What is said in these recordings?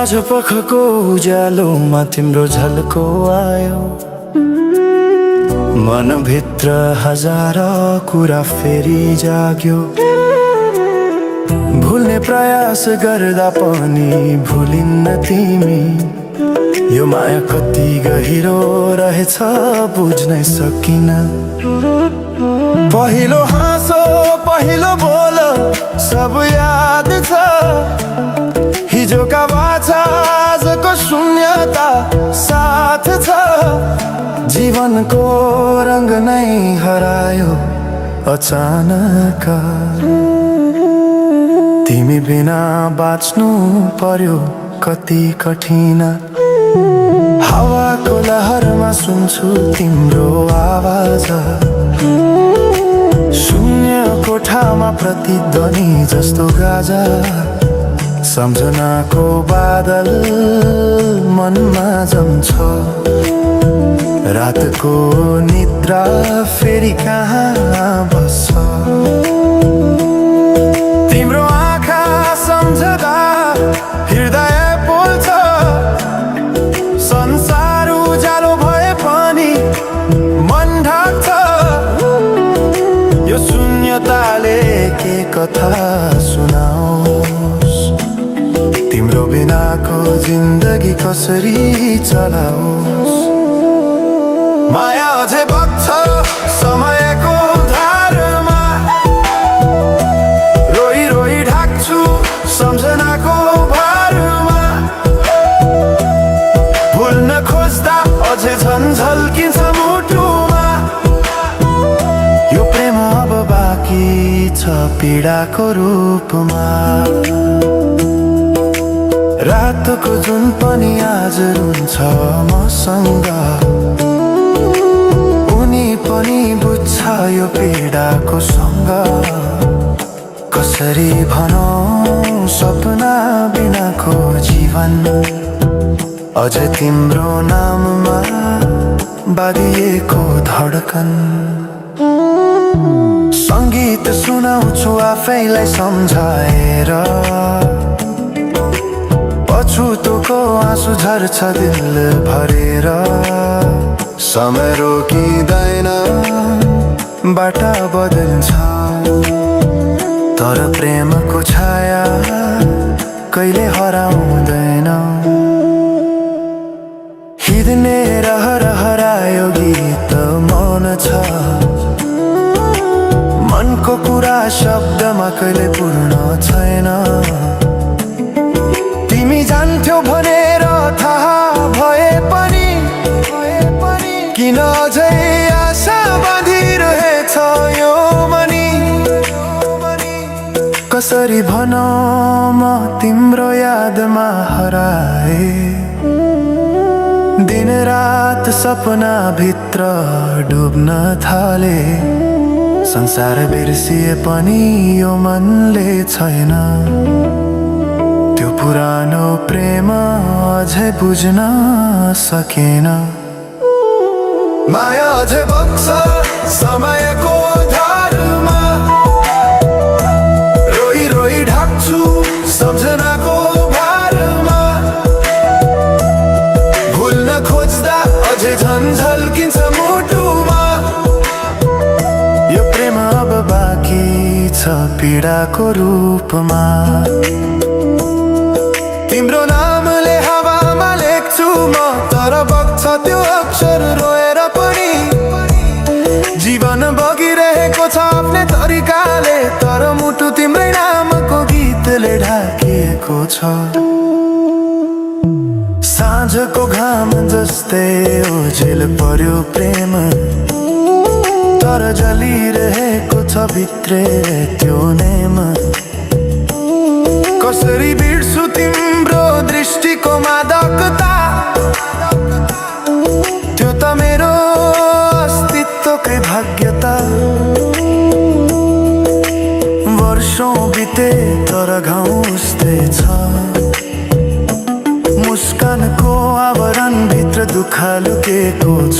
पखको उज्यालोमा तिम्रो झल्को आयो, मनभित्र हजार कुरा फेरि जाग्यो। भुल्ने प्रयास गर्दा पनि भुलिन्न तिमी, यो माया कति गहिरो रहेछ बुझ्नै सकिन। पहिलो हाँसो पहिलो बोल सब याद छ, हिजोका बाछा आजको शून्यता साथ छ। जीवनको रंग नै हरायो अचानक, तिमी बिना बाँच्नु पर्यो कति कठिन। हावाको लहरमा सुन्छु तिम्रो आवाज, शून्य कोठामा प्रतिध्वनि जस्तो गाजा। सम्झनाको बादल मनमा जम्छ, रातको निद्रा फेरि कहाँ बस्छ। तिम्रो आँखा सम्झदा हृदय पोल्छ, संसार उज्यालो भए पनि मन ढाक्छ। यो शून्यताले के कथा सुनाओस्, तिम्रो बिनाको जिन्दगी कसरी चलाओस्। माया अझै बग्छ समयको धारमा, रोई रोई ढाक्छु सम्झनाको भारमा। भुल्न खोज्दा अझै झन् झल्किन्छ मुटुमा, यो प्रेम अब बाँकी छ पीडाको रूपमा। रातको जुन पनि आज रुन्छ मसँग, उनी पनि बुझ्छ यो पीडाको सँग। कसरी भनौं सपना बिनाको जीवन, अझ तिम्रो नाममा बाँधिएको धडकन। संगीत सुनाउँछु आफैलाई सम्झाएर, पछुतोको आँसु झर्छ दिल भरेर। समय रोकिँदैन बाटा बदल्छ, तर प्रेमको छाया कहिले हराउँदैन। हिँड्ने रहर हरायो गीत मौन छ, मनको कुरा शब्दमा कहिले पूर्ण छैन। तिमी जान्थ्यौ भनेर थाहा भए पनि किन अझै आशा बाँधिरहेछ यो मनी। कसरी भनौं म तिम्रो यादमा हराए, दिन रात सपना भित्र डुब्न थाले। संसार बिर्सिए पनि यो मनले छैन, त्यो पुरानो प्रेम अझै बुझ्न सकेन। माया अझै बग्छ समयको धारमा, रोई रोई ढाक्छु सम्झनाको भारमा। भुल्न खोज्दा अझै झन् झल्किन्छ मुटुमा, यो प्रेम अब बाँकी छ पीडाको रूपमा। तिम्रो नामले हावामा लेख्छु म, तर बग्छ त्यो अक्षर रोएर पनि। जीवन बगिरहेको छ आफ्नै तरिकाले, तर मुटु तिम्रै नामको गीतले ढाकिएको छ। साँझको घाम जस्तै ओझेल पर्यो प्रेम, तर जलिरहेको छ भित्रै त्यो नेम। कसरी बिर्सु तिम्रो दृष्टिको मादकता, त्यो त मेरो अस्तित्वकै भाग्यता। वर्षौं बिते तर घाउ उस्तै छ, मुस्कानको आवरण भित्र दुःख लुकेको छ।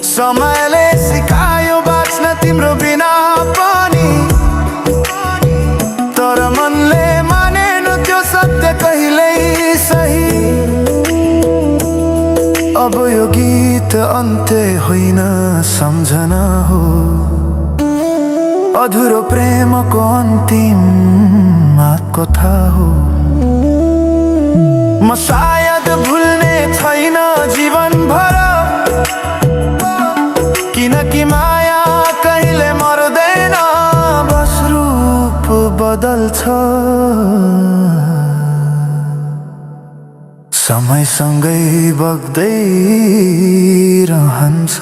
समयले सिकायो बाँच्न तिम्रो बिना पनि, तर मनले मानेन त्यो सत्य कहिल्यै अन्त्य होइन सम्झना हो, अधुरो प्रेमको अन्तिम कथा हो। म सायद भुल्ने छैन जीवनभर, किनकि माया कहिले मर्दैन, बस रूप बदल्छ, समयसँगै बग्दै रहन्छ।